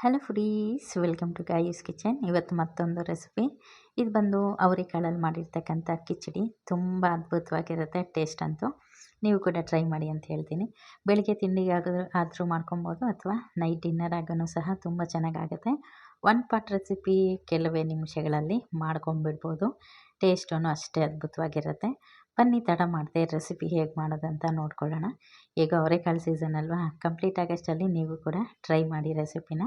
Hello foodies, welcome to ಗಾಯಸ್ kitchen. ಇವತ್ತು ಮತ್ತೊಂದು ರೆಸಿಪಿ. ಇದು ಬಂದು ಅವರೆಕಾಳಲ್ಲಿ ಮಾಡಿರ್ತಕ್ಕಂಥ ಕಿಚಡಿ. ತುಂಬ ಅದ್ಭುತವಾಗಿರುತ್ತೆ ಟೇಸ್ಟ್ ಅಂತೂ. ನೀವು ಕೂಡ ಟ್ರೈ ಮಾಡಿ ಅಂತ ಹೇಳ್ತೀನಿ. ಬೆಳಿಗ್ಗೆ ತಿಂಡಿಗಾದರೂ ಮಾಡ್ಕೊಬೋದು, ಅಥವಾ ನೈಟ್ ಡಿನ್ನರ್ ಆಗೂ ಸಹ ತುಂಬ ಚೆನ್ನಾಗಾಗುತ್ತೆ. ಒನ್ ಪಾಟ್ ರೆಸಿಪಿ, ಕೆಲವೇ ನಿಮಿಷಗಳಲ್ಲಿ ಮಾಡ್ಕೊಂಡ್ಬಿಡ್ಬೋದು. ಟೇಸ್ಟೂ ಅಷ್ಟೇ ಅದ್ಭುತವಾಗಿರುತ್ತೆ. ಬನ್ನಿ ತಡ ಮಾಡದೆ ರೆಸಿಪಿ ಹೇಗೆ ಮಾಡೋದಂತ ನೋಡ್ಕೊಳ್ಳೋಣ. ಈಗ ಅವರೆಕಾಳು ಸೀಸನ್ ಅಲ್ವಾ, ಕಂಪ್ಲೀಟ್ ಆಗೋಷ್ಟರಲ್ಲಿ ನೀವು ಕೂಡ ಟ್ರೈ ಮಾಡಿ ರೆಸಿಪಿನ.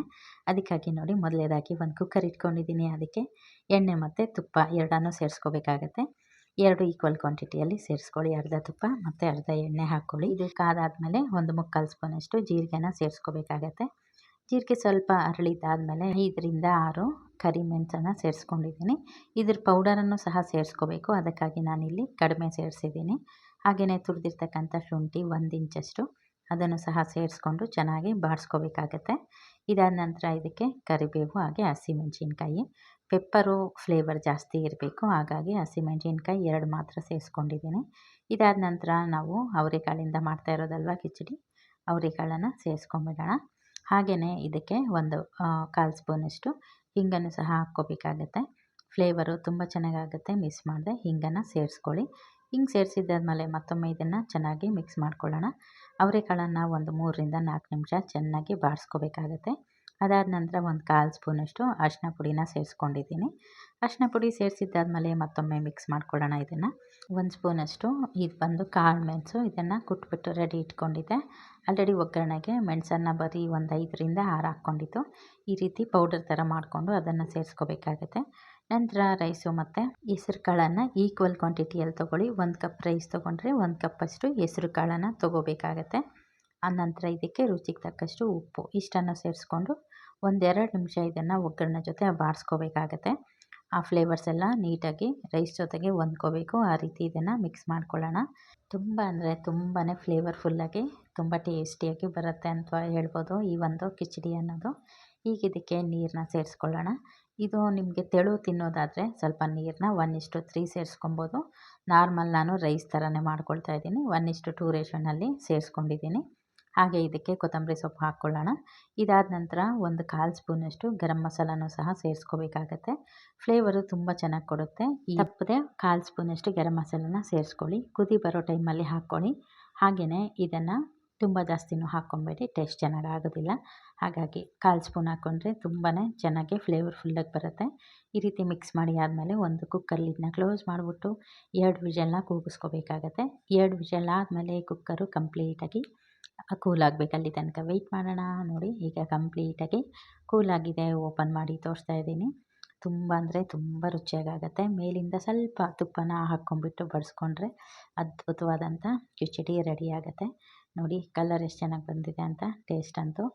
ಅದಕ್ಕಾಗಿ ನೋಡಿ, ಮೊದಲೇದಾಗಿ ಒಂದು ಕುಕ್ಕರ್ ಇಟ್ಕೊಂಡಿದ್ದೀನಿ. ಅದಕ್ಕೆ ಎಣ್ಣೆ ಮತ್ತು ತುಪ್ಪ ಎರಡನ್ನೂ ಸೇರಿಸ್ಕೋಬೇಕಾಗತ್ತೆ. 2 ಈಕ್ವಲ್ ಕ್ವಾಂಟಿಟಿಯಲ್ಲಿ ಸೇರಿಸ್ಕೊಳ್ಳಿ. ಅರ್ಧ ತುಪ್ಪ ಮತ್ತು ಅರ್ಧ ಎಣ್ಣೆ ಹಾಕ್ಕೊಳ್ಳಿ. ಇದು ಕಾದಾದಮೇಲೆ ಒಂದು 3/4 ಸ್ಪೂನಷ್ಟು ಜೀರಿಗೆನ ಸೇರಿಸ್ಕೋಬೇಕಾಗತ್ತೆ. ಜೀರಿಗೆ ಸ್ವಲ್ಪ ಅರಳಿದ್ದಾದಮೇಲೆ 5ರಿಂದ 6 ಕರಿಮೆಣಸನ್ನು ಸೇರಿಸ್ಕೊಂಡಿದ್ದೀನಿ. ಇದ್ರ ಪೌಡರನ್ನು ಸಹ ಸೇರಿಸ್ಕೋಬೇಕು, ಅದಕ್ಕಾಗಿ ನಾನಿಲ್ಲಿ ಕಡಿಮೆ ಸೇರಿಸಿದ್ದೀನಿ. ಹಾಗೆಯೇ ತುರಿದಿರ್ತಕ್ಕಂಥ ಶುಂಠಿ 1 ಇಂಚಷ್ಟು, ಅದನ್ನು ಸಹ ಸೇರಿಸ್ಕೊಂಡು ಚೆನ್ನಾಗಿ ಬಾಡಿಸ್ಕೋಬೇಕಾಗತ್ತೆ. ಇದಾದ ನಂತರ ಇದಕ್ಕೆ ಕರಿಬೇವು ಹಾಗೆ ಹಸಿಮೆಣಸಿನ್ಕಾಯಿ, ಪೆಪ್ಪರು ಫ್ಲೇವರ್ ಜಾಸ್ತಿ ಇರಬೇಕು, ಹಾಗಾಗಿ ಹಸಿಮೆಣಸಿನ್ಕಾಯಿ 2 ಮಾತ್ರ ಸೇರಿಸ್ಕೊಂಡಿದ್ದೀನಿ. ಇದಾದ ನಂತರ ನಾವು ಅವರೆಕಾಳಿಂದ ಮಾಡ್ತಾ ಇರೋದಲ್ವ ಕಿಚಡಿ, ಅವರೆಕಾಳನ್ನು ಸೇರಿಸ್ಕೊಂಬಿಡೋಣ. ಹಾಗೆಯೇ ಇದಕ್ಕೆ ಒಂದು 1/4 ಸ್ಪೂನಷ್ಟು ಹಿಂಗನ್ನು ಸಹ ಹಾಕ್ಕೋಬೇಕಾಗತ್ತೆ. ಫ್ಲೇವರು ತುಂಬ ಚೆನ್ನಾಗಾಗುತ್ತೆ. ಮಿಸ್ ಮಾಡದೆ ಹಿಂಗನ್ನು ಸೇರಿಸ್ಕೊಳ್ಳಿ. ಹಿಂಗೆ ಸೇರಿಸಿದ್ದಾದ್ಮೇಲೆ ಮತ್ತೊಮ್ಮೆ ಇದನ್ನು ಚೆನ್ನಾಗಿ ಮಿಕ್ಸ್ ಮಾಡ್ಕೊಳ್ಳೋಣ. ಅವರೆಕಾಳನ್ನು ಒಂದು 3ರಿಂದ 4 ನಿಮಿಷ ಚೆನ್ನಾಗಿ ಬಾಡಿಸ್ಕೋಬೇಕಾಗತ್ತೆ. ಅದಾದ ನಂತರ ಒಂದು 1/4 ಸ್ಪೂನಷ್ಟು ಅರಿಶಿನ ಪುಡಿನ ಸೇರಿಸ್ಕೊಂಡಿದ್ದೀನಿ. ಅರಿಶಿನ ಪುಡಿ ಸೇರಿಸಿದ್ದಾದ್ಮೇಲೆ ಮತ್ತೊಮ್ಮೆ ಮಿಕ್ಸ್ ಮಾಡ್ಕೊಳ್ಳೋಣ. ಇದನ್ನು 1 ಸ್ಪೂನಷ್ಟು ಇದು ಬಂದು ಕಾಳು ಮೆಣಸು, ಇದನ್ನು ಕುಟ್ಬಿಟ್ಟು ರೆಡಿ ಇಟ್ಕೊಂಡಿದ್ದೆ. ಆಲ್ರೆಡಿ ಒಗ್ಗರಣೆಗೆ ಮೆಣಸನ್ನು ಬರೀ ಒಂದು 5ರಿಂದ 6 ಹಾಕ್ಕೊಂಡಿತ್ತು. ಈ ರೀತಿ ಪೌಡರ್ ಥರ ಮಾಡಿಕೊಂಡು ಅದನ್ನು ಸೇರಿಸ್ಕೋಬೇಕಾಗತ್ತೆ. ನಂತರ ರೈಸು ಮತ್ತು ಹೆಸರು ಕಾಳನ್ನು ಈಕ್ವಲ್ ಕ್ವಾಂಟಿಟಿಯಲ್ಲಿ ತೊಗೊಳ್ಳಿ. 1 ಕಪ್ ರೈಸ್ ತೊಗೊಂಡ್ರೆ 1 ಕಪ್ಪಷ್ಟು ಹೆಸರು ಕಾಳನ್ನು ತೊಗೋಬೇಕಾಗತ್ತೆ. ಆನಂತರ ಇದಕ್ಕೆ ರುಚಿಗೆ ತಕ್ಕಷ್ಟು ಉಪ್ಪು ಇಷ್ಟನ್ನು ಸೇರಿಸ್ಕೊಂಡು 1-2 ನಿಮಿಷ ಇದನ್ನು ಒಗ್ಗರಣೆ ಜೊತೆ ಬಾಡಿಸ್ಕೋಬೇಕಾಗತ್ತೆ. ಆ ಫ್ಲೇವರ್ಸ್ ಎಲ್ಲ ನೀಟಾಗಿ ರೈಸ್ ಜೊತೆಗೆ ಹೊಂದ್ಕೋಬೇಕು. ಆ ರೀತಿ ಇದನ್ನು ಮಿಕ್ಸ್ ಮಾಡ್ಕೊಳ್ಳೋಣ. ತುಂಬ ಅಂದರೆ ತುಂಬಾ ಫ್ಲೇವರ್ಫುಲ್ಲಾಗಿ, ತುಂಬ ಟೇಸ್ಟಿಯಾಗಿ ಬರುತ್ತೆ ಅಂತ ಹೇಳ್ಬೋದು ಈ ಒಂದು ಕಿಚಡಿ ಅನ್ನೋದು. ಈಗ ಇದಕ್ಕೆ ನೀರನ್ನ ಸೇರಿಸ್ಕೊಳ್ಳೋಣ. ಇದು ನಿಮಗೆ ತೆಳು ತಿನ್ನೋದಾದರೆ ಸ್ವಲ್ಪ ನೀರನ್ನ 1:3 ಸೇರಿಸ್ಕೊಬೋದು. ನಾರ್ಮಲ್ ನಾನು ರೈಸ್ ಥರನೇ ಮಾಡ್ಕೊಳ್ತಾ ಇದ್ದೀನಿ. 1:2 ರೇಷನಲ್ಲಿ ಸೇರಿಸ್ಕೊಂಡಿದ್ದೀನಿ. ಹಾಗೆ ಇದಕ್ಕೆ ಕೊತ್ತಂಬರಿ ಸೊಪ್ಪು ಹಾಕ್ಕೊಳ್ಳೋಣ. ಇದಾದ ನಂತರ ಒಂದು 1/4 ಸ್ಪೂನಷ್ಟು ಗರಂ ಮಸಾಲನೂ ಸಹ ಸೇರಿಸ್ಕೋಬೇಕಾಗತ್ತೆ. ಫ್ಲೇವರು ತುಂಬ ಚೆನ್ನಾಗಿ ಕೊಡುತ್ತೆ. ತಪ್ಪದೆ 1/4 ಸ್ಪೂನಷ್ಟು ಗರಂ ಮಸಾಲನ ಸೇರಿಸ್ಕೊಳ್ಳಿ. ಕುದಿ ಬರೋ ಟೈಮಲ್ಲಿ ಹಾಕ್ಕೊಳ್ಳಿ. ಹಾಗೆಯೇ ಇದನ್ನು ತುಂಬ ಜಾಸ್ತಿನೂ ಹಾಕ್ಕೊಬೇಡಿ, ಟೇಸ್ಟ್ ಚೆನ್ನಾಗಾಗೋದಿಲ್ಲ. ಹಾಗಾಗಿ 1/4 ಸ್ಪೂನ್ ಹಾಕ್ಕೊಂಡ್ರೆ ತುಂಬಾ ಚೆನ್ನಾಗಿ ಫ್ಲೇವರ್ಫುಲ್ಲಾಗಿ ಬರುತ್ತೆ. ಈ ರೀತಿ ಮಿಕ್ಸ್ ಮಾಡಿ ಆದಮೇಲೆ ಒಂದು ಕುಕ್ಕರ್ ಲಿಡ್ನ ಕ್ಲೋಸ್ ಮಾಡಿಬಿಟ್ಟು 2 ವಿಷಲ್ನ ಕೂಗಿಸ್ಕೋಬೇಕಾಗತ್ತೆ. 2 ವಿಷಲ್ ಆದಮೇಲೆ ಕುಕ್ಕರು ಕಂಪ್ಲೀಟಾಗಿ ಕೂಲ್ ಆಗಬೇಕು. ಅಲ್ಲಿ ತನಕ ವೆಯ್ಟ್ ಮಾಡೋಣ. ನೋಡಿ, ಈಗ ಕಂಪ್ಲೀಟಾಗಿ ಕೂಲಾಗಿದೆ. ಓಪನ್ ಮಾಡಿ ತೋರಿಸ್ತಾ ಇದ್ದೀನಿ. ತುಂಬ ಅಂದರೆ ತುಂಬ ರುಚಿಯಾಗುತ್ತೆ. ಮೇಲಿಂದ ಸ್ವಲ್ಪ ತುಪ್ಪನ ಹಾಕ್ಕೊಂಬಿಟ್ಟು ಬಡಿಸ್ಕೊಂಡ್ರೆ ಅದ್ಭುತವಾದಂಥ ಕಿಚಡಿ ರೆಡಿ ಆಗುತ್ತೆ. ನೋಡಿ ಕಲರ್ ಎಷ್ಟು ಚೆನ್ನಾಗಿ ಬಂದಿದೆ ಅಂತ. ಟೇಸ್ಟ್ ಅಂತೂ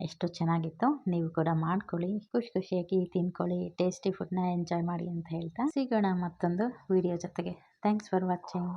ಎಷ್ಟು ಚೆನ್ನಾಗಿತ್ತು. ನೀವು ಕೂಡ ಮಾಡ್ಕೊಳ್ಳಿ, ಖುಷಿಯಾಗಿ ತಿನ್ಕೊಳ್ಳಿ, ಟೇಸ್ಟಿ ಫುಡ್ನ ಎಂಜಾಯ್ ಮಾಡಿ ಅಂತ ಹೇಳ್ತಾ ಸಿಗೋಣ ಮತ್ತೊಂದು ವಿಡಿಯೋ ಜೊತೆಗೆ. Thanks for watching.